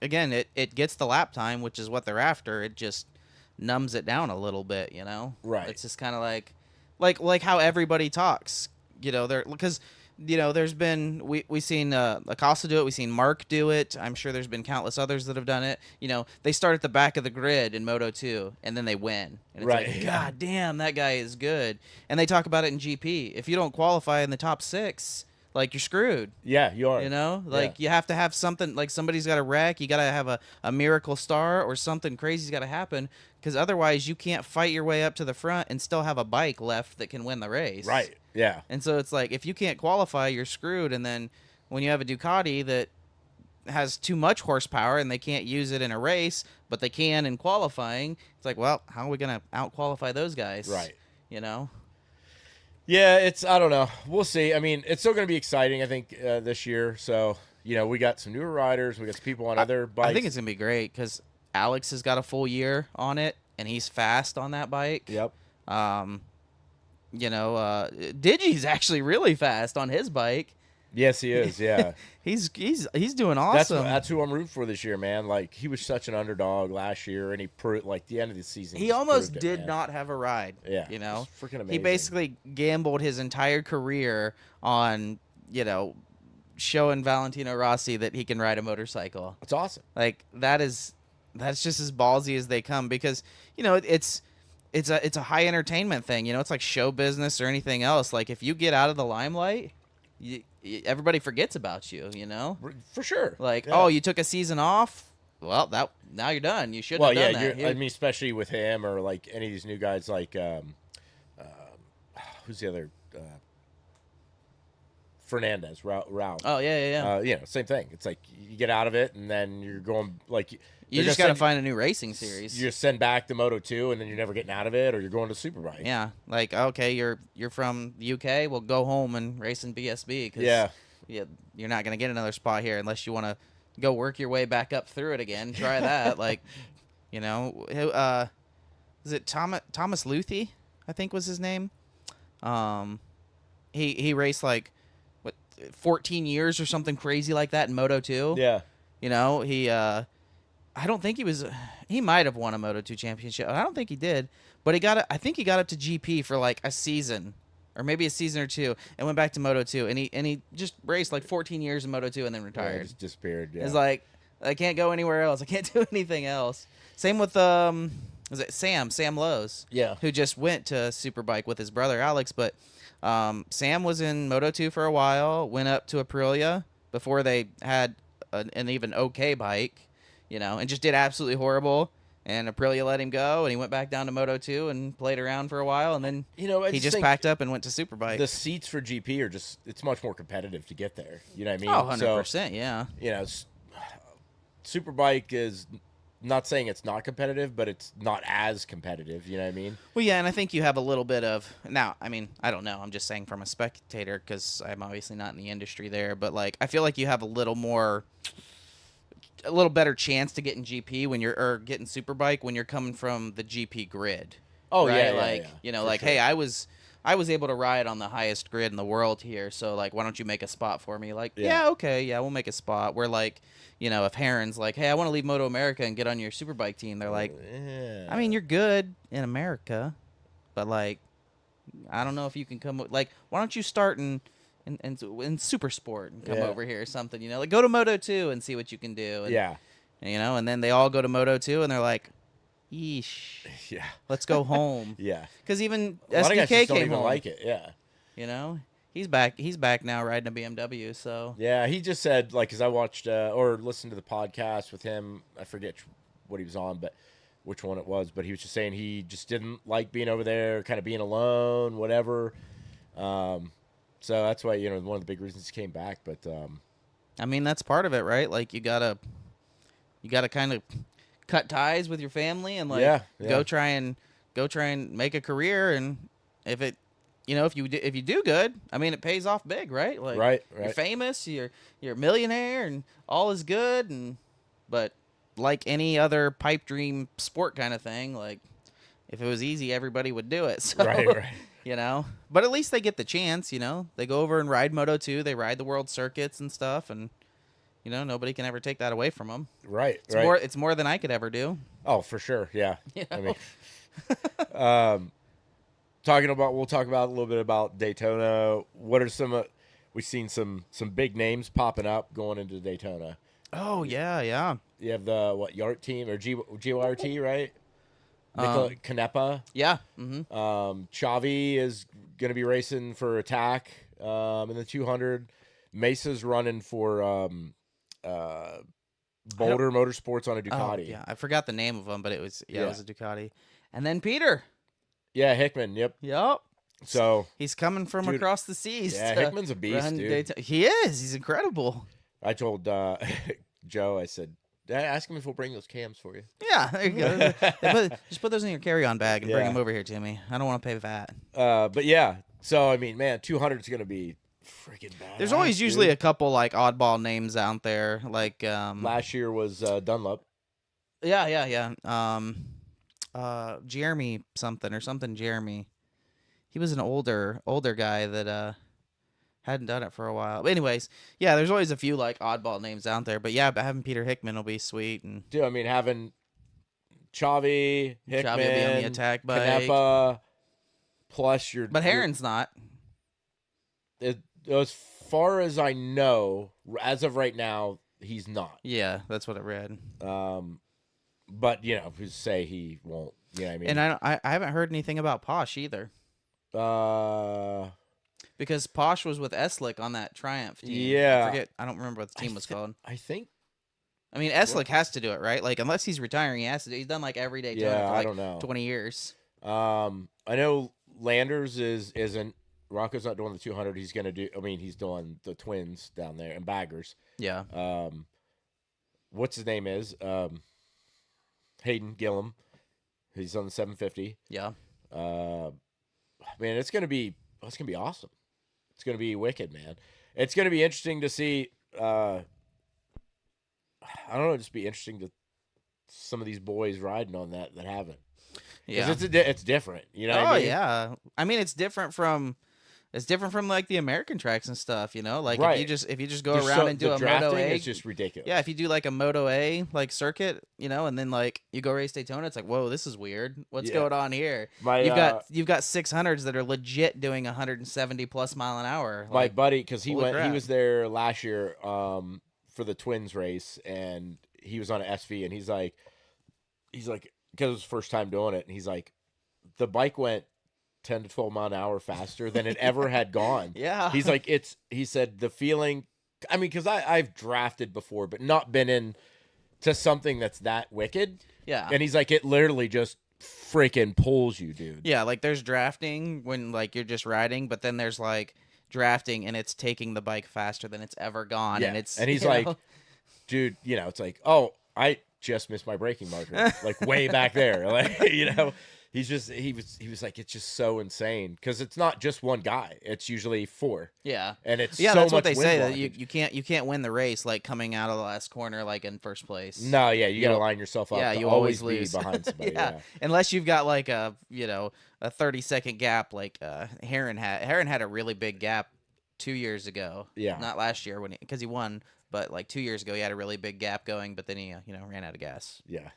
again, it gets the lap time, which is what they're after. It just numbs it down a little bit, Right. It's just kind of like how everybody talks, there because there's been we seen Acosta do it, we've seen Mark do it. I'm sure there's been countless others that have done it. They start at the back of the grid in Moto 2 and then they win. And it's Right. like, God damn, that guy is good. And they talk about it in GP. If you don't qualify in the top 6, like you're screwed. Yeah, you are. You have to have something, like somebody's got a wreck, you got to have a miracle star or something crazy's got to happen, because otherwise you can't fight your way up to the front and still have a bike left that can win the race. Right. Yeah. And so it's like, if you can't qualify, you're screwed. And then when you have a Ducati that has too much horsepower and they can't use it in a race, but they can in qualifying, it's like, well, how are we going to out-qualify those guys? Right. Yeah, I don't know. We'll see. I mean, it's still going to be exciting, I think, this year. So, we got some newer riders. We got some people on other bikes. I think it's going to be great because Alex has got a full year on it and he's fast on that bike. Yep. Digi's actually really fast on his bike. Yes, he is. Yeah. He's doing awesome. That's who I'm rooting for this year, man. Like, he was such an underdog last year, and he proved, like, the end of the season. He just almost proved it, did man. not have a ride. Yeah. You know, It's freaking amazing. he basically gambled his entire career on, showing Valentino Rossi that he can ride a motorcycle. It's awesome. Like that's just as ballsy as they come, because it's a high entertainment thing. It's like show business or anything else. Like if you get out of the limelight, everybody forgets about you. For sure. Like, Yeah. oh, you took a season off. Well, now you're done. You shouldn't have done that. I mean, especially with him or like any of these new guys, like who's the other Fernandez, Ralph. Oh yeah. You know, same thing. It's like you get out of it, and then you're going like You just got to find a new racing series. You just send back the Moto 2, and then you're never getting out of it, or you're going to Superbike. Yeah, like okay, you're from the UK. Well, go home and race in BSB. Cause Yeah. You're not gonna get another spot here unless you want to go work your way back up through it again. Try that. Like, you know, is it Thomas Luthi? I think was his name. He raced like 14 years or something crazy like that in Moto 2. Yeah. You know, I don't think he might have won a Moto 2 championship. I don't think he did, but I think he got up to GP for like a season or maybe a season or two and went back to Moto 2 and he just raced like 14 years in Moto 2 and then retired. Yeah, just disappeared. Yeah. It's like, I can't go anywhere else. I can't do anything else. Same with was it Sam Lowe's? Yeah. Who just went to Superbike with his brother Alex, but Sam was in Moto 2 for a while, went up to Aprilia before they had an even okay bike, you know, and just did absolutely horrible. And Aprilia let him go, and he went back down to Moto 2 and played around for a while, and then he just packed up and went to Superbike. The seats for GP are it's much more competitive to get there. You know what I mean? Oh, 100%, yeah. You know, Superbike is not saying it's not competitive, but it's not as competitive. You know what I mean? Well, yeah, and I think you have a little bit of now. I mean, I don't know. I'm just saying from a spectator because I'm obviously not in the industry there, but like I feel like you have a little better chance to get in GP when or getting Superbike when you're coming from the GP grid. Oh right? yeah, like yeah. you know, For like sure. hey, I was able to ride on the highest grid in the world here, so like why don't you make a spot for me? Like yeah okay, yeah, we'll make a spot. Where like you know if Heron's like hey, I want to leave Moto America and get on your Superbike team, they're like, Yeah. I mean you're good in America, but like I don't know if you can come like why don't you start in Super Sport and come over here or something, you know, like go to Moto 2 and see what you can do. And, Yeah. you know, and then they all go to Moto 2 and they're like, yeesh, Yeah. let's go home. Yeah. Because even A lot of guys SDK just don't came even home. like it. Yeah. You know, he's back now riding a BMW. So Yeah, he just said like because I watched or listened to the podcast with him. I forget what he was on, but which one it was. But he was just saying he just didn't like being over there, kind of being alone, whatever. So that's why one of the big reasons he came back. But I mean that's part of it, right? Like you gotta kind of cut ties with your family and like go try and make a career. And if it if you do good, I mean it pays off big, right? Like right. you're famous, you're a millionaire, and all is good. But like any other pipe dream sport kind of thing, like if it was easy, everybody would do it. So, right. you know, but at least they get the chance. You know, they go over and ride Moto 2, they ride the world circuits and stuff, and you know nobody can ever take that away from them. Right. It's more than I could ever do. Oh, for sure. Yeah. You know? I mean, we'll talk about a little bit about Daytona. What are some? We've seen some big names popping up going into Daytona. Oh yeah. You have the Yart team or GYRT, right? Nicola Canepa. Yeah. Mm-hmm. Xavi is going to be racing for Attack in the 200. Mesa's running for Boulder Motorsports on a Ducati. Oh, yeah, I forgot the name of them, but it was it was a Ducati. And then Peter. Yeah, Hickman. Yep. So he's coming from across the seas. Yeah, Hickman's a beast, dude. He is. He's incredible. I told Joe, I said, ask him if we'll bring those cams for you. Yeah, there you go. Just put those in your carry-on bag and bring them over here to me. I don't want to pay VAT. But yeah, so I mean, man, 200 is going to be freaking bad. There's always usually a couple like oddball names out there. Like last year was Dunlop. Yeah. Jeremy something. Jeremy. He was an older guy that hadn't done it for a while. But anyways, yeah, there's always a few like oddball names out there. But yeah, having Peter Hickman will be sweet. And dude, I mean, having Xavi, Hickman, will be on the Attack bike. Canepa, plus your. But Heron's not. As far as I know, as of right now, he's not. Yeah, that's what I read. But who's to say he won't? You know what I mean? And I haven't heard anything about Posh either. Because Posh was with Eslick on that Triumph team. Yeah. I don't remember what the team was called. I think. I mean, Eslick has to do it, right? Like, unless he's retiring, he has to do it. He's done, like, every day for, like, I don't know. 20 years. I know Landers isn't. Rocco's not doing the 200. He's gonna do. I mean, he's doing the twins down there and baggers. Yeah. What's his name is Hayden Gillum. He's on the 750. Yeah. Man, it's gonna be awesome. It's gonna be wicked, man. It's gonna be interesting to see. I don't know. Just be interesting to some of these boys riding on that haven't. Yeah. It's different. You know. Oh what I mean? yeah. I mean, it's different from like the American tracks and stuff. You know, like Right. if you just go Just around and do the a drafting Moto A. is just ridiculous. Yeah, if you do like a Moto A like circuit, you know, and then like you go race Daytona, it's like, whoa, this is weird. What's Yeah. going on here? My You've got 600s that are legit doing 170 plus mile an hour. my Like, buddy, because he holy went, he crap. was there last year for the twins race, and he was on an SV, and he's like, because it was his first time doing it, and he's like, the bike went 10 to 12 mile an hour faster than it ever had gone. yeah. He's like, he said the feeling, I mean, because I've drafted before, but not been in to something that's that wicked. yeah. And he's like, it literally just freaking pulls you, dude. Yeah, like there's drafting when like you're just riding, but then there's like drafting and it's taking the bike faster than it's ever gone. Yeah. And it's And he's you like, know, dude, you know, it's like, oh, I just missed my braking marker, like way back there. Like, you know, he was like, it's just so insane because it's not just one guy; it's usually four, yeah. and it's Yeah, so that's much what they wind say that blockage. you can't win the race like coming out of the last corner like in first place. No, yeah, you gotta You'll- line yourself up. yeah, to you always always be lose. behind somebody. yeah. yeah. Unless you've got like a 30-second gap like Heron had. Heron had a really big gap 2 years ago. Yeah. Not last year because he won, but like 2 years ago he had a really big gap going, but then he ran out of gas. Yeah.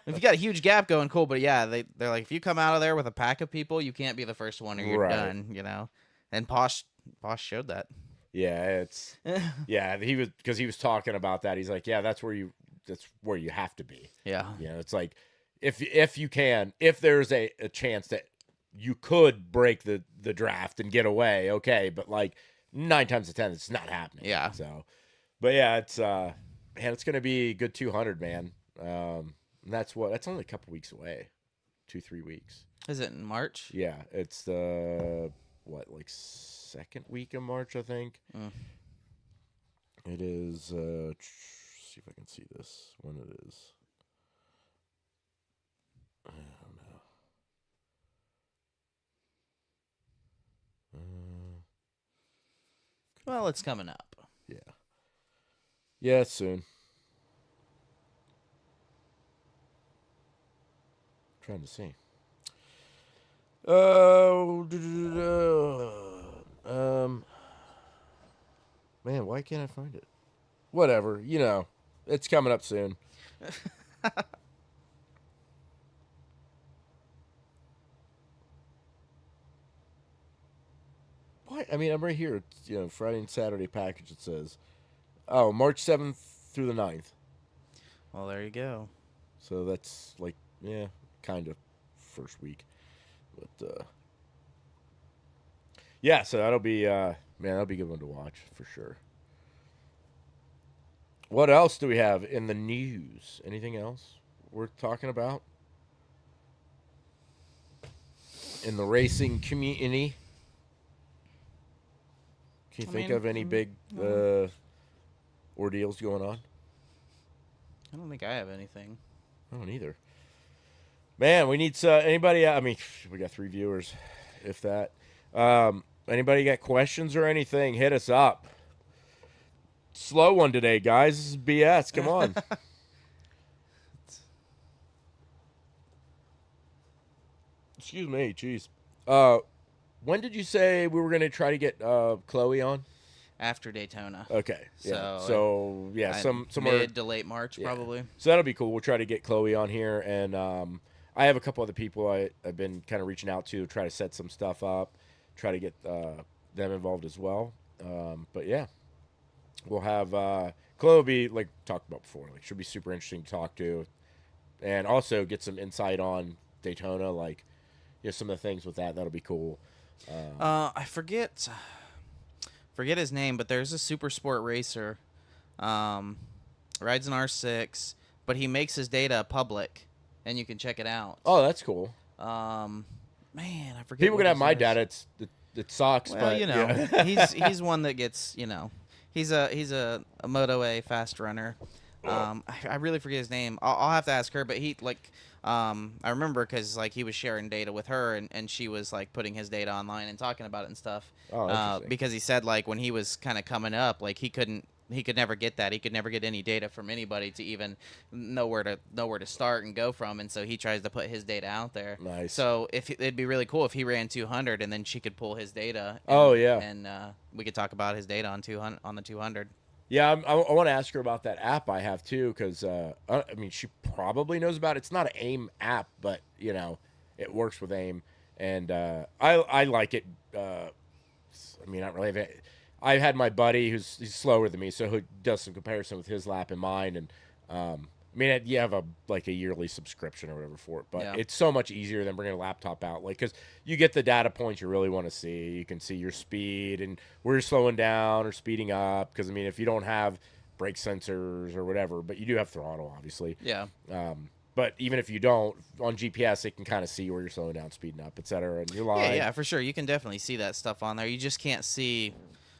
If you got a huge gap going, cool. But yeah, they're like, if you come out of there with a pack of people, you can't be the first one or you're Right. done. And Posh showed that. Yeah, it's yeah. He was talking about that. He's like, yeah, that's where you have to be. Yeah. You know, it's like if you can, if there's a chance that you could break the draft and get away, okay, but like 9 times out of 10, it's not happening. Yeah. So, but yeah, it's man, it's gonna be a good 200, man. And that's only a couple weeks away, 2-3 weeks. Is it in March? Yeah, it's the second week of March, I think. Mm. It is. See if I can see this when it is. I don't know. Well, it's coming up. Yeah. Yeah, it's soon. Trying to see. Man, why can't I find it? Whatever, it's coming up soon. Why? I mean, I'm right here. It's, Friday and Saturday package. It says, oh, March 7th through the 9th. Well, there you go. So that's like, yeah, kind of first week. But, yeah, so that'll be, that'll be a good one to watch for sure. What else do we have in the news? Anything else worth talking about? In the racing community? Can you think of any big ordeals going on? I don't think I have anything. I don't either. Man, we need anybody. I mean, we got 3 viewers, if that. Anybody got questions or anything? Hit us up. Slow one today, guys. This is BS. Come on. Excuse me. Jeez. When did you say we were going to try to get Chloe on? After Daytona. Okay. Yeah. So, So yeah, somewhere mid to late March, yeah. probably. So that'll be cool. We'll try to get Chloe on here, and I have a couple other people I've been kind of reaching out to try to set some stuff up, try to get them involved as well. But yeah, we'll have Chloe will be like talked about before. Like she'll be super interesting to talk to, and also get some insight on Daytona. Like, some of the things with that. That'll be cool. I forget his name, but there's a super sport racer. Rides an R6, but he makes his data public, and you can check it out. Oh, that's cool. Man, I forget. People what can have his my name is. data. it sucks. Well, but you know, yeah. he's one that gets, he's a Moto A fast runner. I really forget his name. I'll have to ask her, but he like I remember because like he was sharing data with her, and she was like putting his data online and talking about it and stuff. Oh, interesting. Because he said like when he was kind of coming up, like he could never get that. He could never get any data from anybody to even know where to start and go from. And so he tries to put his data out there. Nice. So it'd be really cool if he ran 200 and then she could pull his data. And, Oh, yeah. and we could talk about his data on the 200. Yeah, I want to ask her about that app I have too, because I mean, she probably knows about it. It's not an AIM app, but it works with AIM, and I like it. I mean, not really. I had my buddy he's slower than me, so who does some comparison with his lap and mine, and I mean, you have a yearly subscription or whatever for it, but Yeah. it's so much easier than bringing a laptop out, like because you get the data points you really want to see. You can see your speed and where you're slowing down or speeding up. Because I mean, if you don't have brake sensors or whatever, but you do have throttle, obviously. Yeah. But even if you don't, on GPS, it can kind of see where you're slowing down, speeding up, etc. And your line. Yeah, for sure. You can definitely see that stuff on there. You just can't see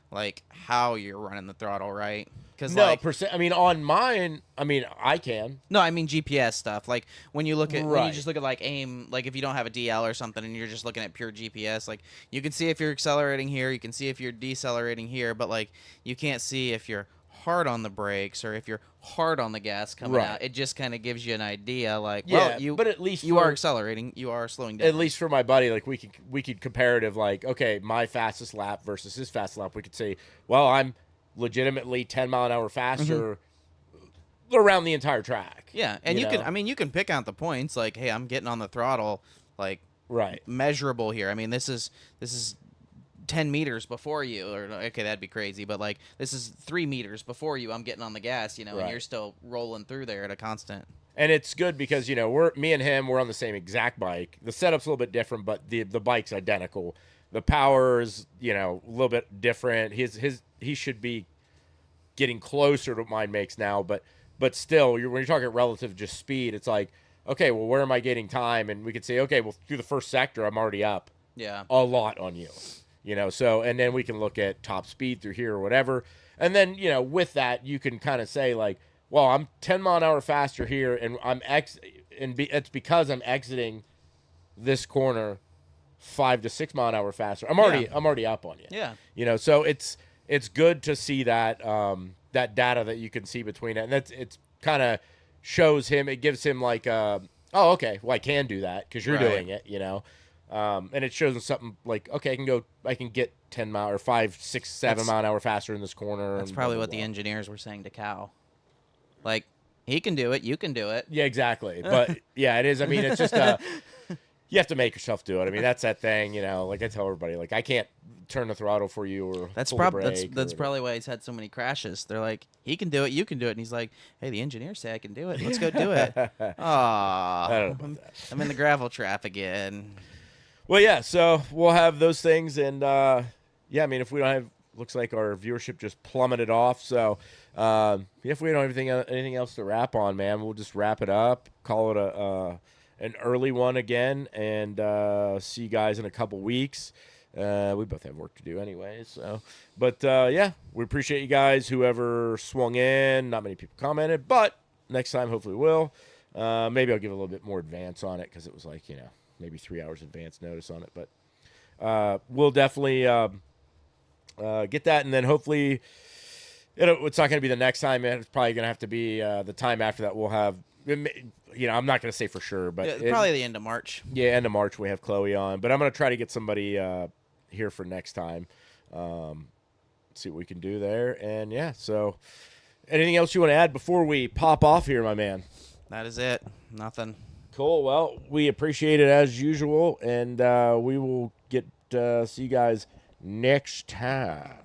like how you're running the throttle, right? Because No, like I mean, on mine, I mean, I can. no, I mean GPS stuff. Like when you look at when you Right. just look at like AIM, like if you don't have a DL or something and you're just looking at pure GPS, like you can see if you're accelerating here, you can see if you're decelerating here, but like you can't see if you're hard on the brakes or if you're hard on the gas coming Right. out. It just kind of gives you an idea like, Yeah, well, you but at least you for- are accelerating, you are slowing down. At least for my buddy, like we could comparative, like, okay, my fastest lap versus his fastest lap. We could say, well, I'm legitimately 10-mile-an-hour faster around the entire track. Yeah, and you know? can I mean you can pick out the points like, hey, I'm getting on the throttle like Right. measurable here. I mean, this is 10 meters before you, or okay, that'd be crazy, but like this is 3 meters before you. I'm getting on the gas, Right. and you're still rolling through there at a constant. And it's good because me and him, we're on the same exact bike. The setup's a little bit different, but the bike's identical. The power is a little bit different. He should be getting closer to what mine makes now, but still, when you're talking relative just speed, it's like, okay, well, where am I getting time? And we could say, okay, well, through the first sector, I'm already up Yeah. a lot on you. So, and then we can look at top speed through here or whatever. And then, with that, you can kind of say like, well, I'm 10 mile an hour faster here, and it's because I'm exiting this corner 5 to 6 mile an hour faster. I'm already up on you. Yeah. So it's good to see that that data that you can see between it, and it's kind of shows him. It gives him like, oh, okay, well, I can do that because you're Right. doing it. And it shows him something like, okay, I can get 10 mile or 5, 6, 7 That's- mile an hour faster in this corner. That's and probably blah, what blah, the blah. engineers were saying to Cal. Like, he can do it, you can do it. Yeah, exactly. But yeah, it is. I mean, it's just you have to make yourself do it. I mean, that's that thing. Like I tell everybody, like I can't turn the throttle for you or That's pull the probably brake or that's probably why he's had so many crashes. They're like, he can do it, you can do it, and he's like, hey, the engineers say I can do it. Let's go do it. I don't know about I'm, that. I'm in the gravel trap again. Well, yeah. So we'll have those things, and yeah. I mean, if we don't have, looks like our viewership just plummeted off. So if we don't have anything else to wrap on, man, we'll just wrap it up. Call it an early one again, and see you guys in a couple weeks. We both have work to do anyways. So, but yeah, we appreciate you guys. Whoever swung in, not many people commented, but next time hopefully we'll. Maybe I'll give a little bit more advance on it because it was like maybe 3 hours advance notice on it. But we'll definitely get that, and then hopefully it's not going to be the next time. It's probably going to have to be the time after that. We'll have. I'm not going to say for sure, but Yeah, probably the end of March. Yeah, end of March we have Chloe on, but I'm going to try to get somebody here for next time. See what we can do there, and yeah. So, anything else you want to add before we pop off here, my man? That is it. Nothing. Cool. Well, we appreciate it as usual, and we will see you guys next time.